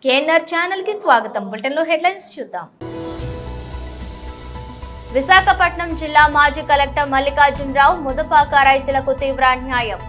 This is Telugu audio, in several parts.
కేఎన్ఆర్ ఛానల్ కి స్వాగతం. బులెటిన్ లో హెడ్లైన్స్ చూద్దాం. విశాఖపట్నం జిల్లా మాజీ కలెక్టర్ మల్లికార్జునరావు ముదపాక రైతులకు తీవ్ర అన్యాయం.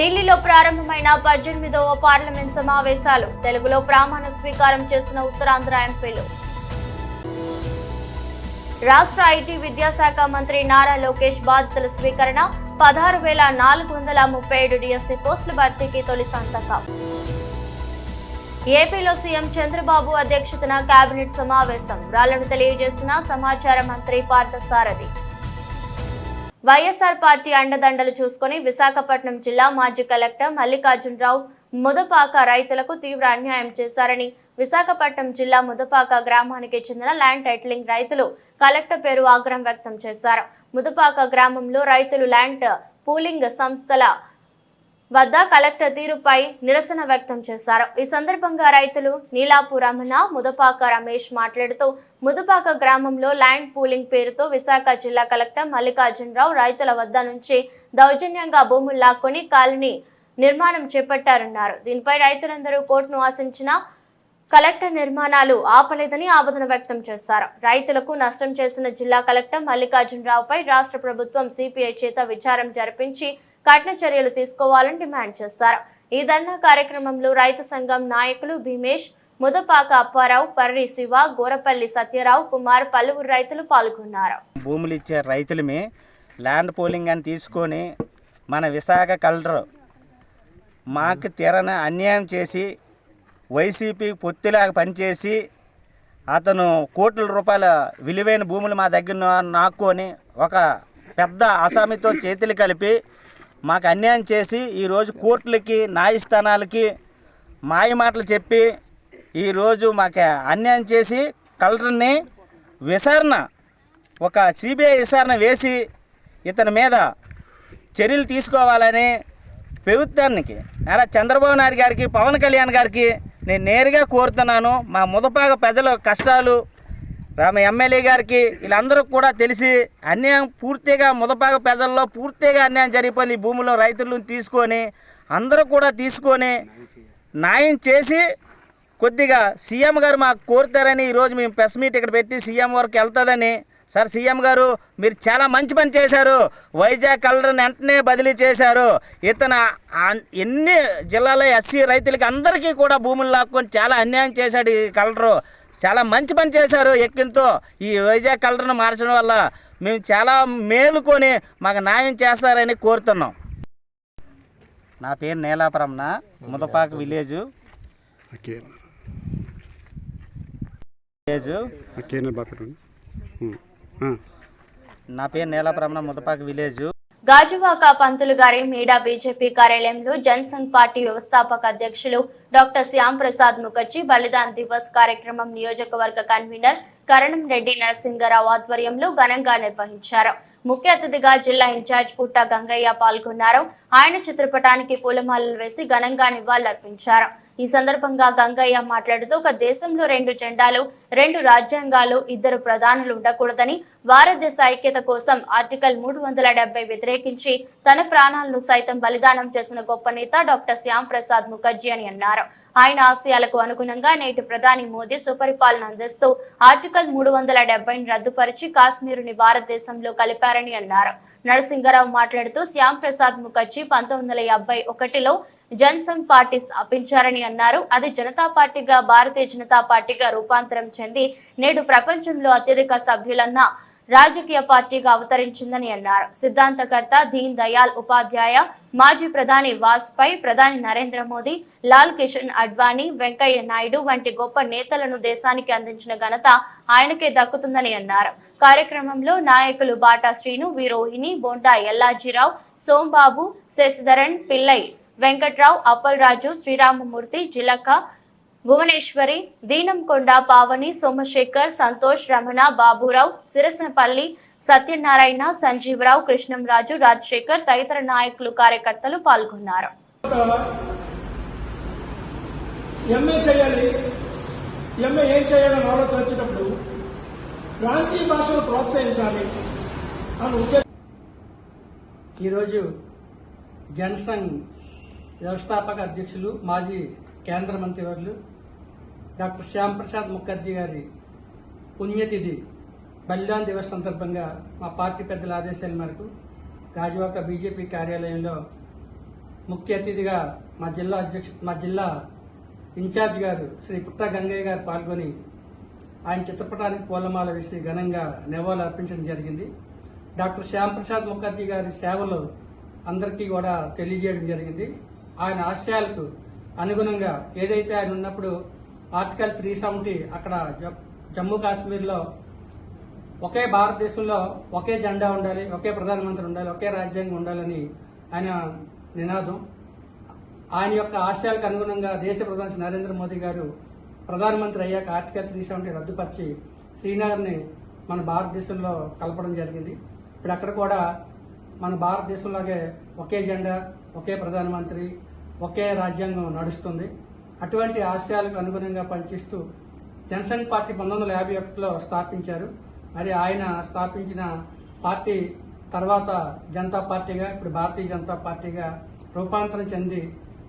ఢిల్లీలో ప్రారంభమైన 18వ పార్లమెంట్ సమావేశాలు. తెలుగులో ప్రమాణ స్వీకారం చేసిన ఉత్తరాంధ్ర ఎంపీలు. రాష్ట్ర ఐటీ విద్యాశాఖ మంత్రి నారా లోకేష్ బాధ్యతల స్వీకరణ. 16,437 డిఎస్సీ పోస్టుల భర్తీకి తొలి సంతకం. ఏపీలో సీఎం చంద్రబాబు అధ్యక్షతన కేబినెట్ సమావేశం. రాళ్లను తెలియజేసిన సమాచార మంత్రి పార్థసారథి. వైఎస్ఆర్ పార్టీ అండదండలు చూసుకుని విశాఖపట్నం జిల్లా మాజీ కలెక్టర్ మల్లికార్జునరావు ముదపాక రైతులకు తీవ్ర అన్యాయం చేశారని విశాఖపట్నం జిల్లా ముదపాక గ్రామానికి చెందిన ల్యాండ్ టైటిలింగ్ రైతులు కలెక్టర్ పేరు ఆగ్రహం వ్యక్తం చేశారు. ముదపాక గ్రామంలో రైతులు ల్యాండ్ పూలింగ్ సంస్థల వద్ద కలెక్టర్ తీరుపై నిరసన వ్యక్తం చేశారు. ఈ సందర్భంగా రైతులు నీలాపు రమణ, ముదపాక రమేష్ మాట్లాడుతూ ముదపాక గ్రామంలో ల్యాండ్ పూలింగ్ పేరుతో విశాఖ జిల్లా కలెక్టర్ మల్లికార్జునరావు రైతుల వద్ద నుంచి దౌర్జన్యంగా భూములు లాక్కొని కాలనీ నిర్మాణం చేపట్టారన్నారు. దీనిపై రైతులందరూ కోర్టును ఆశించిన కలెక్టర్ నిర్మాణాలు ఆపలేదని ఆవేదన వ్యక్తం చేశారు. రైతులకు నష్టం చేసిన జిల్లా కలెక్టర్ మల్లికార్జునరావుపై రాష్ట్ర ప్రభుత్వం సిపిఐ చేత విచారణ జరిపించి కఠిన చర్యలు తీసుకోవాలని డిమాండ్ చేశారు. ఈ ధర్నా కార్యక్రమంలో రైతు సంఘం నాయకులు భీమేష్, ముదపాక అప్పారావు, పర్రి శివ, గోరపల్లి సత్యరావు కుమార్ పలువురు రైతులు పాల్గొన్నారు. భూములు ఇచ్చే రైతులమే ల్యాండ్ పోలింగ్ అని తీసుకొని మన విశాఖ కలెక్టర్ మాకు తీరని అన్యాయం చేసి వైసీపీ పొత్తులాగా పనిచేసి అతను కోట్ల రూపాయల విలువైన భూములు మా దగ్గర నాక్కొని ఒక పెద్ద అసామితో చేతులు కలిపి మాకు అన్యాయం చేసి ఈరోజు కోర్టులకి న్యాయస్థానాలకి మాయ మాటలు చెప్పి ఈరోజు మాకు అన్యాయం చేసి కలెక్టర్ని ఒక సిబిఐ విచారణ వేసి ఇతని మీద చర్యలు తీసుకోవాలని ప్రభుత్వానికి నారా చంద్రబాబు నాయుడు గారికి, పవన్ కళ్యాణ్ గారికి నేను నేరుగా కోరుతున్నాను. మా ముదపాక ప్రజల కష్టాలు రామ ఎమ్మెల్యే గారికి వీళ్ళందరూ కూడా తెలిసి అన్యాయం పూర్తిగా ముదపాక ప్రజల్లో పూర్తిగా అన్యాయం జరిగిపోయింది. భూములో రైతులను తీసుకొని అందరూ కూడా తీసుకొని న్యాయం చేసి కొద్దిగా సీఎం గారు మాకు కోరుతారని ఈరోజు మేము ప్రెస్ మీట్ ఇక్కడ పెట్టి సీఎం వరకు వెళ్తుందని. సార్ సీఎం గారు మీరు చాలా మంచి పని చేశారు. వైజాగ్ కలెక్టర్ని వెంటనే బదిలీ చేశారు. ఇతను ఎన్ని జిల్లాలో ఎస్సీ రైతులకి అందరికీ కూడా భూములు లాక్కొని చాలా అన్యాయం చేశాడు ఈ కలెక్టరు. చాలా మంచి పని చేశారు. ఎక్కింతో ఈ వైజాగ్ కలెక్టర్ని మార్చడం వల్ల మేము చాలా మేలుకొని మాకు న్యాయం చేస్తారని కోరుతున్నాం. నా పేరు నీలాపురమ్న, ముదపాక విలేజు. నా పేరు నీలాపురమ్న, ముదపాక విలేజు. గాజువాక పంతులు గారి మీడా బీజేపీ కార్యాలయంలో జనసంఘ్ పార్టీ వ్యవస్థాపక అధ్యక్షులు డాక్టర్ శ్యామ్ ప్రసాద్ ముఖర్జీ బలిదాన్ దివస్ కార్యక్రమం నియోజకవర్గ కన్వీనర్ కరణం రెడ్డి నరసింగరావు ఆధ్వర్యంలో ఘనంగా నిర్వహించారు. ముఖ్య అతిథిగా జిల్లా ఇన్ఛార్జ్ పుట్ట గంగయ్య పాల్గొన్నారు. ఆయన చిత్రపటానికి పూలమాలలు వేసి ఘనంగా నివాళులర్పించారు. ఈ సందర్భంగా గంగయ్య మాట్లాడుతూ ఒక దేశంలో 2 జెండాలు, 2 రాజ్యాంగాలు, 2 ప్రధానులు ఉండకూడదని, భారతదేశ ఐక్యత కోసం ఆర్టికల్ 370 వ్యతిరేకించి తన ప్రాణాలను సైతం బలిదానం చేసిన గొప్ప నేత డాక్టర్ శ్యామ్ ప్రసాద్ ముఖర్జీ అని అన్నారు. ఆయన ఆశయాలకు అనుగుణంగా నేటి ప్రధాని మోదీ సుపరిపాలన అందిస్తూ ఆర్టికల్ 370ని రద్దుపరిచి కాశ్మీరుని భారతదేశంలో కలిపారని అన్నారు. నరసింగరావు మాట్లాడుతూ శ్యామ్ ప్రసాద్ ముఖర్జీ 1951లో జనసంఘ్ పార్టీ స్థాపించారని అన్నారు. అది జనతా పార్టీగా భారతీయ జనతా పార్టీగా రూపాంతరం చెంది నేడు ప్రపంచంలో అత్యధిక సభ్యులన్న రాజకీయ పార్టీగా అవతరించిందని అన్నారు. సిద్ధాంతకర్త దీన్ దయాల్ ఉపాధ్యాయ, మాజీ ప్రధాని వాజ్పేయి, ప్రధాని నరేంద్ర మోదీ, లాల్ కిషన్ అడ్వాణీ, వెంకయ్య నాయుడు వంటి గొప్ప నేతలను దేశానికి అందించిన ఘనత ఆయనకే దక్కుతుందని అన్నారు. కార్యక్రమంలో నాయకులు బాటా శ్రీను, వీరోహిణి, బోండా ఎల్లాజీరావు, సోంబాబు, శశిధరన్, పిల్లై వెంకట్రావు, అప్పలరాజు, శ్రీరామమూర్తి, జిలక, భువనేశ్వరి, దీనంకొండ, పావని, సోమశేఖర్, సంతోష్, రమణ, బాబురావు, సిరసపల్లి, సత్యనారాయణ, సంజీవరావు, కృష్ణంరాజు, రాజశేఖర్ తదితర నాయకులు, కార్యకర్తలు పాల్గొన్నారు. ఈరోజు జనసంఘ్ వ్యవస్థాపక అధ్యక్షులు మాజీ కేంద్ర మంత్రివర్యులు డాక్టర్ శ్యాంప్రసాద్ ముఖర్జీ గారి పుణ్యతిథి బలిదాన్ దివస్ సందర్భంగా మా పార్టీ పెద్దల ఆదేశాల మేరకు గాజువాక బీజేపీ కార్యాలయంలో ముఖ్య అతిథిగా మా జిల్లా ఇన్ఛార్జ్ గారు శ్రీ పుట్ట గంగయ్య గారు పాల్గొని ఆయన చిత్రపటానికి పూలమాల వేసి ఘనంగా నివాళులు అర్పించడం జరిగింది. డాక్టర్ శ్యాంప్రసాద్ ముఖర్జీ గారి సేవలు అందరికీ కూడా తెలియజేయడం జరిగింది. ఆయన ఆశయాలకు అనుగుణంగా ఏదైతే ఆయన ఉన్నప్పుడు ఆర్టికల్ 370 అక్కడ జమ్మూ కాశ్మీర్లో ఒకే భారతదేశంలో ఒకే జెండా ఉండాలి, ఒకే ప్రధానమంత్రి ఉండాలి, ఒకే రాజ్యాంగం ఉండాలని ఆయన నినాదం. ఆయన యొక్క ఆశయాలకు అనుగుణంగా దేశ ప్రధాని నరేంద్ర మోదీ గారు ప్రధానమంత్రి అయ్యాక ఆర్టికల్ 370 రద్దుపరిచి శ్రీనగర్ని మన భారతదేశంలో కలపడం జరిగింది. ఇప్పుడు అక్కడ కూడా మన భారతదేశంలాగే ఒకే జెండా, ఒకే ప్రధానమంత్రి, ఒకే రాజ్యాంగం నడుస్తుంది. అటువంటి ఆశయాలకు అనుగుణంగా పనిచేస్తూ జనసంఘ్ పార్టీ 1951లో స్థాపించారు. మరి ఆయన స్థాపించిన పార్టీ తర్వాత జనతా పార్టీగా, ఇప్పుడు భారతీయ జనతా పార్టీగా రూపాంతరం చెంది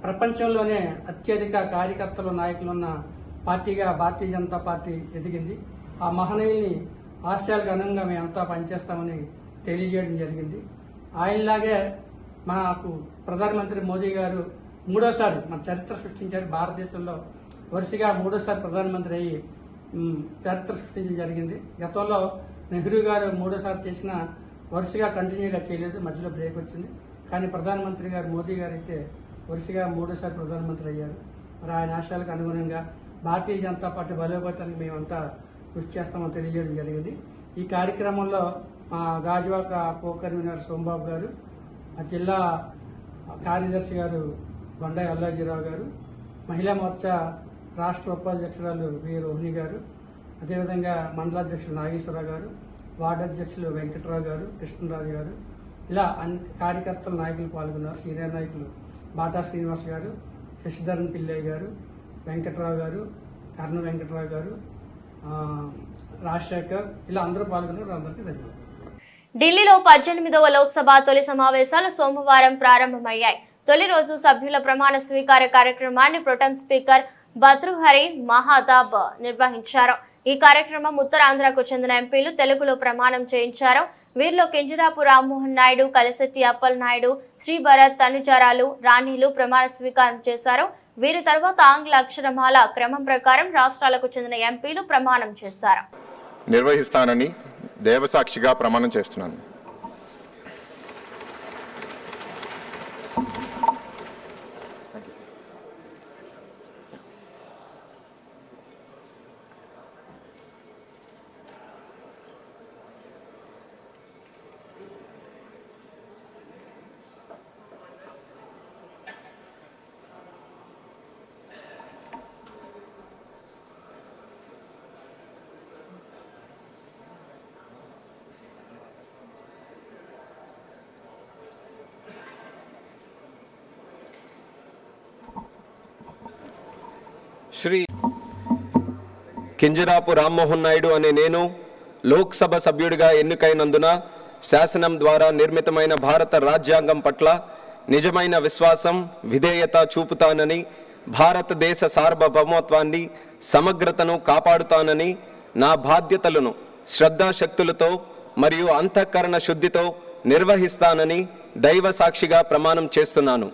ప్రపంచంలోనే అత్యధిక కార్యకర్తలు, నాయకులు ఉన్న పార్టీగా భారతీయ జనతా పార్టీ ఎదిగింది. ఆ మహనీయుల్ని ఆశయాలకు అనుగుణంగా మేమంతా పనిచేస్తామని తెలియజేయడం జరిగింది. ఆయనలాగే మాకు ప్రధానమంత్రి మోదీ గారు మూడోసారి మన చరిత్ర సృష్టించారు. భారతదేశంలో వరుసగా మూడోసారి ప్రధానమంత్రి అయ్యి చరిత్ర సృష్టించడం జరిగింది. గతంలో నెహ్రూ గారు మూడోసారి చేసిన వరుసగా కంటిన్యూగా చేయలేదు, మధ్యలో బ్రేక్ వచ్చింది. కానీ ప్రధానమంత్రి గారు మోదీ గారు అయితే వరుసగా మూడోసారి ప్రధానమంత్రి అయ్యారు. మరి ఆయన ఆశయాలకు అనుగుణంగా భారతీయ జనతా పార్టీ బలోపేతానికి మేమంతా కృషి చేస్తామని తెలియజేయడం జరిగింది. ఈ కార్యక్రమంలో మా గాజువాక కో కన్వీనర్ సోమబాబు గారు, ఆ జిల్లా కార్యదర్శి గారు బండాయి అల్లాజీరావు గారు, మహిళా మోర్చా రాష్ట్ర ఉపాధ్యక్షురాలు వి రోహిణి గారు, అదేవిధంగా మండలాధ్యక్షులు నాగేశ్వరరావు గారు, వార్డు అధ్యక్షులు వెంకటరావు గారు, కృష్ణరాజు గారు, ఇలా అన్ని కార్యకర్తల నాయకులు పాల్గొన్నారు. సీనియర్ నాయకులు బాటా శ్రీనివాస్ గారు, శశిధరన్ పిల్లయ్య గారు, వెంకటరావు గారు, కర్ణ వెంకటరావు గారు, రాజశేఖర్, ఇలా అందరూ పాల్గొన్నారు. అందరికీ ధన్యవాదాలు. ఢిల్లీలో 18వ లోక్సభ తొలి సమావేశాలు సోమవారం ప్రారంభమయ్యాయి. తొలి రోజు సభ్యుల ప్రమాణ స్వీకార కార్యక్రమాన్ని ప్రొటెం స్పీకర్ భతృహరి మహతాబ్ నిర్వహించారు. ఈ కార్యక్రమం ఉత్తరాంధ్రకు చెందిన ఎంపీలు తెలుగులో ప్రమాణం చేయించారు. వీరిలో కింజరాపు రామ్మోహన్ నాయుడు, కలిశెట్టి అప్పల్ నాయుడు, శ్రీ భరత్, తనుజారాలు, రాణిలు ప్రమాణ స్వీకారం చేశారు. వీరి తర్వాత ఆంగ్ల అక్షరమాల క్రమం ప్రకారం రాష్ట్రాలకు చెందిన ఎంపీలు ప్రమాణం చేశారు. నిర్వహిస్తానని దేవసాక్షిగా ప్రమాణం చేస్తున్నాను. శ్రీ కింజరాపు రామ్మోహన్ నాయుడు అనే నేను లోక్సభ సభ్యుడిగా ఎన్నికైనందున శాసనం ద్వారా నిర్మితమైన భారత రాజ్యాంగం పట్ల నిజమైన విశ్వాసం, విధేయత చూపుతానని, భారతదేశ సార్వభౌమత్వాన్ని, సమగ్రతను కాపాడుతానని, నా బాధ్యతలను శ్రద్ధాశక్తులతో మరియు అంతఃకరణ శుద్ధితో నిర్వహిస్తానని దైవ సాక్షిగా ప్రమాణం చేస్తున్నాను.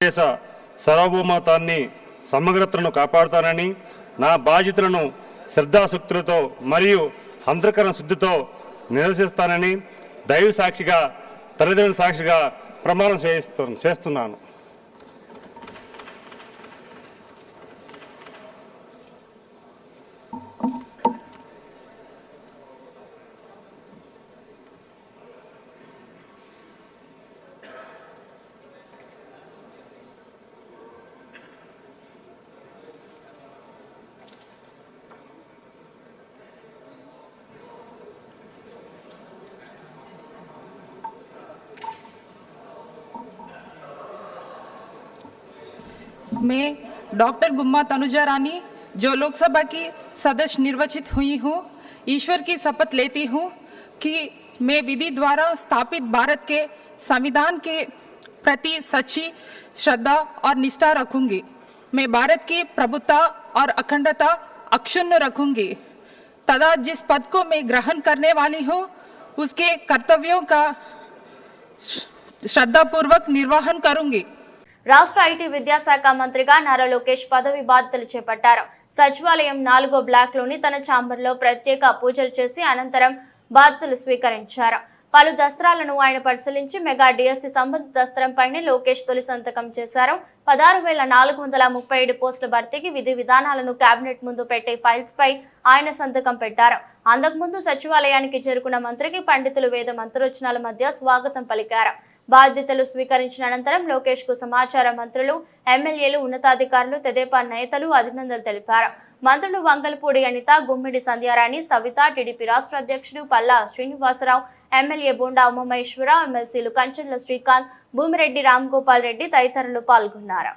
దేశ సార్వభౌమత్వాన్ని, సమగ్రతను కాపాడుతానని, నా బాధ్యతలను శ్రద్ధాశక్తులతో మరియు అంతఃకరణ శుద్ధితో నిర్వహిస్తానని దైవ సాక్షిగా, తల్లిదండ్రుల సాక్షిగా ప్రమాణం చేస్తున్నాను. मैं डॉक्टर गुम्मा तनुजा रानी जो लोकसभा की सदस्य निर्वाचित हुई हूँ, ईश्वर की शपथ लेती हूँ कि मैं विधि द्वारा स्थापित भारत के संविधान के प्रति सच्ची श्रद्धा और निष्ठा रखूंगी। मैं भारत की प्रभुता और अखंडता अक्षुण्ण रखूंगी तथा जिस पद को मैं ग्रहण करने वाली हूँ उसके कर्तव्यों का श्रद्धापूर्वक निर्वहन करूंगी। రాష్ట్ర ఐటీ విద్యాశాఖ మంత్రిగా నారా లోకేష్ పదవి బాధ్యతలు చేపట్టారు. సచివాలయం 4వ బ్లాక్లోని తన ఛాంబర్లో ప్రత్యేక పూజలు చేసి అనంతరం బాధ్యతలు స్వీకరించారు. పలు దస్త్రాలను ఆయన పరిశీలించి మెగా డిఎస్సి సంబంధిత దస్త్రంపైనే లోకేష్ తొలి సంతకం చేశారు. 16,437 పోస్టుల భర్తీకి విధి విధానాలను కేబినెట్ ముందు పెట్టే ఫైల్స్ పై ఆయన సంతకం పెట్టారు. అంతకుముందు సచివాలయానికి చేరుకున్న మంత్రికి పండితులు వేద మంత్రోచ్చరణల మధ్య స్వాగతం పలికారు. బాధ్యతలు స్వీకరించిన అనంతరం లోకేష్ కు సమాచార మంత్రులు, ఎమ్మెల్యేలు, ఉన్నతాధికారులు, తెదేపా నేతలు అభినందనలు తెలిపారు. మంత్రులు వంగల్పూడి అనిత, గుమ్మిడి సంధ్యారాణి, సవిత, టీడీపీ రాష్ట్ర అధ్యక్షుడు పల్లా శ్రీనివాసరావు, ఎమ్మెల్యే బోండా ఉమామహేశ్వరరావు, ఎమ్మెల్సీలు కంచర్ల శ్రీకాంత్, భూమిరెడ్డి, రామ్ గోపాల్ రెడ్డి తదితరులు పాల్గొన్నారు.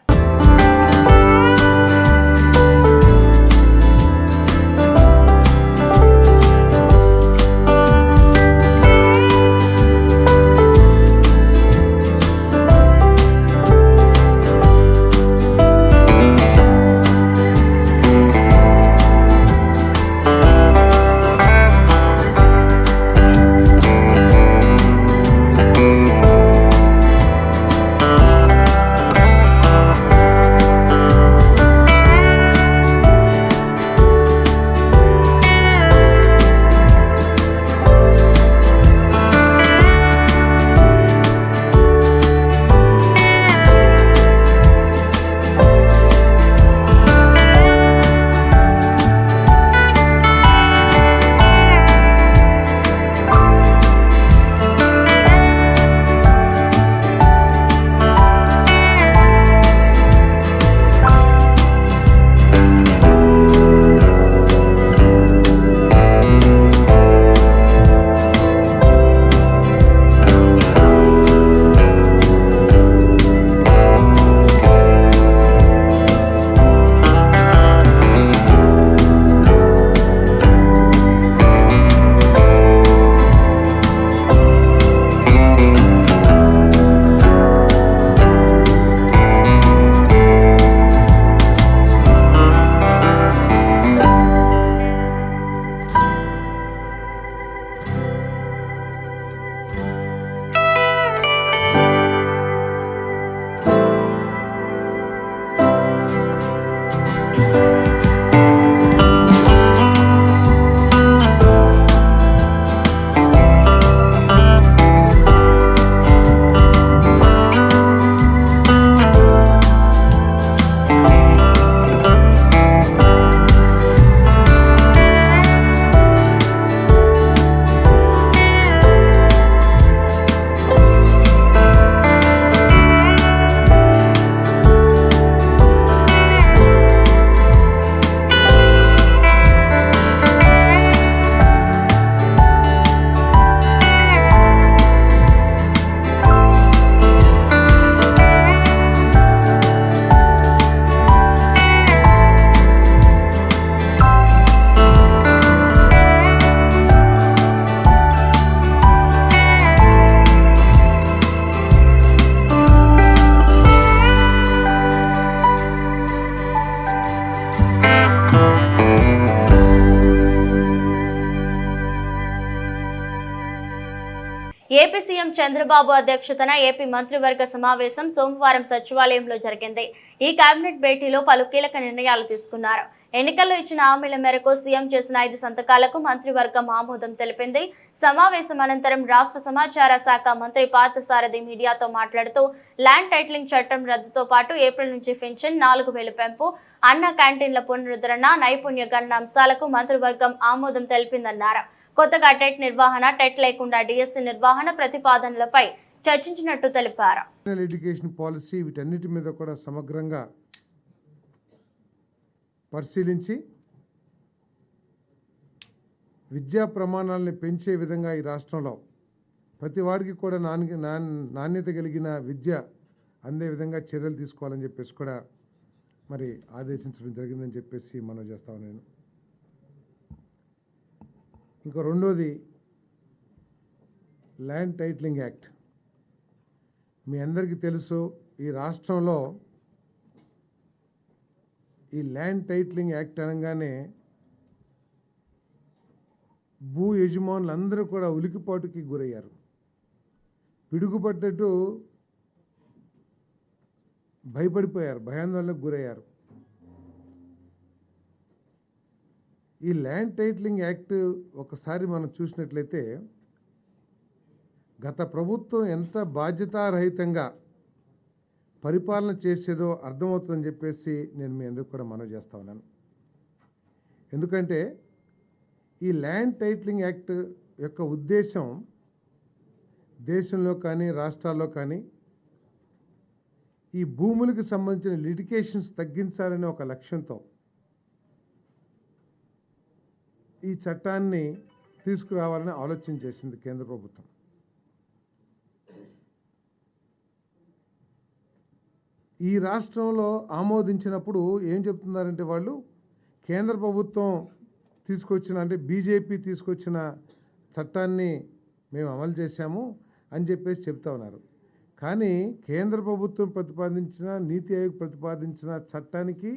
ఏపీ సీఎం చంద్రబాబు అధ్యక్షతన ఏపీ మంత్రివర్గ సమావేశం సోమవారం సచివాలయంలో జరిగింది. ఈ కేబినెట్ భేటీలో పలు కీలక నిర్ణయాలు తీసుకున్నారు. ఎన్నికల్లో ఇచ్చిన హామీల మేరకు సీఎం చేసిన 5 సంతకాలకు మంత్రివర్గం ఆమోదం తెలిపింది. సమావేశం అనంతరం రాష్ట్ర సమాచార శాఖ మంత్రి పార్థసారథి మీడియాతో మాట్లాడుతూ ల్యాండ్ టైటిలింగ్ చట్టం రద్దుతో పాటు ఏప్రిల్ నుంచి పెన్షన్ 4,000 పెంపు, అన్న క్యాంటీన్ల పునరుద్ధరణ, నైపుణ్య గణన అంశాలకు మంత్రివర్గం ఆమోదం తెలిపిందన్నారు. కొత్తగా టెట్ నిర్వహణ, టెట్ లేకుండా డిఎస్సి నిర్వహణ ప్రతిపాదనలపై చర్చించినట్టు తెలిపారు. ఎడ్యుకేషన్ పాలసీ వీటన్నిటి మీద కూడా సమగ్రంగా పరిశీలించి విద్యా ప్రమాణాలని పెంచే విధంగా ఈ రాష్ట్రంలో ప్రతి వాడికి కూడా నాణ్యత కలిగిన విద్య అందే విధంగా చర్యలు తీసుకోవాలని చెప్పేసి కూడా మరి ఆదేశించడం జరిగిందని చెప్పేసి మనం చేస్తాను నేను. ఇంకా రెండోది ల్యాండ్ టైటిలింగ్ యాక్ట్. మీ అందరికీ తెలుసు, ఈ రాష్ట్రంలో ఈ ల్యాండ్ టైటిలింగ్ యాక్ట్ అనగానే భూ యజమానులందరూ కూడా ఉలికిపాటుకి గురయ్యారు. పిడుగుపడ్డట్టు భయపడిపోయారు, భయాందోళనకు గురయ్యారు. ఈ ల్యాండ్ టైటిలింగ్ యాక్ట్ ఒకసారి మనం చూసినట్లయితే గత ప్రభుత్వం ఎంత బాధ్యతారహితంగా పరిపాలన చేసేదో అర్థమవుతుందని చెప్పేసి నేను మీ అందరికీ కూడా మనవి చేస్తా ఉన్నాను. ఎందుకంటే ఈ ల్యాండ్ టైటిలింగ్ యాక్ట్ యొక్క ఉద్దేశం దేశంలో కానీ రాష్ట్రాల్లో కానీ ఈ భూములకు సంబంధించిన లిటిగేషన్స్ తగ్గించాలనే ఒక లక్ష్యంతో ఈ చట్టాన్ని తీసుకురావాలని ఆలోచన చేసింది కేంద్ర ప్రభుత్వం. ఈ రాష్ట్రంలో ఆమోదించినప్పుడు ఏం చెప్తున్నారంటే వాళ్ళు కేంద్ర ప్రభుత్వం తీసుకొచ్చిన అంటే బీజేపీ తీసుకొచ్చిన చట్టాన్ని మేము అమలు చేశాము అని చెప్పేసి చెప్తా ఉన్నారు. కానీ కేంద్ర ప్రభుత్వం ప్రతిపాదించిన నీతి ఆయోగ్ ప్రతిపాదించిన చట్టానికి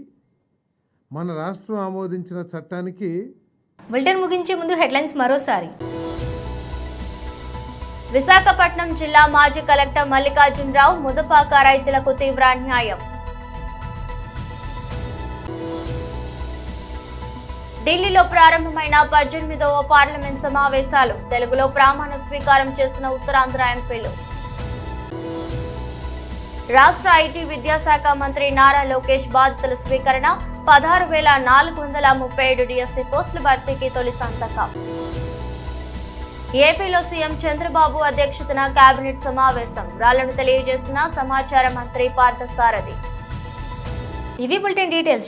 మన రాష్ట్రం ఆమోదించిన చట్టానికి బులెటిన్ ముగించే ముందు హెడ్లైన్స్ మరోసారి. విశాఖపట్నం జిల్లా మాజీ కలెక్టర్ మల్లికార్జునరావు ముదపాక రైతులకు తీవ్ర అన్యాయం. ఢిల్లీలో ప్రారంభమైన 18వ పార్లమెంట్ సమావేశాలు, తెలుగులో ప్రమాణ స్వీకారం చేసిన ఉత్తరాంధ్ర ఎంపీలు. రాష్ట్ర ఐటీ విద్యాశాఖ మంత్రి నారా లోకేష్ బాధ్యతల స్వీకరణ, 16,437 డిఎస్సీ పోస్టుల భర్తీకి తొలి సంతకం. ఏపీలో సీఎం చంద్రబాబు అధ్యక్షతన కేబినెట్ సమావేశం, రాళ్లను తెలియజేసిన సమాచార మంత్రి పార్థసారథి. ఇవి బులెటిన్ డీటెయిల్స్.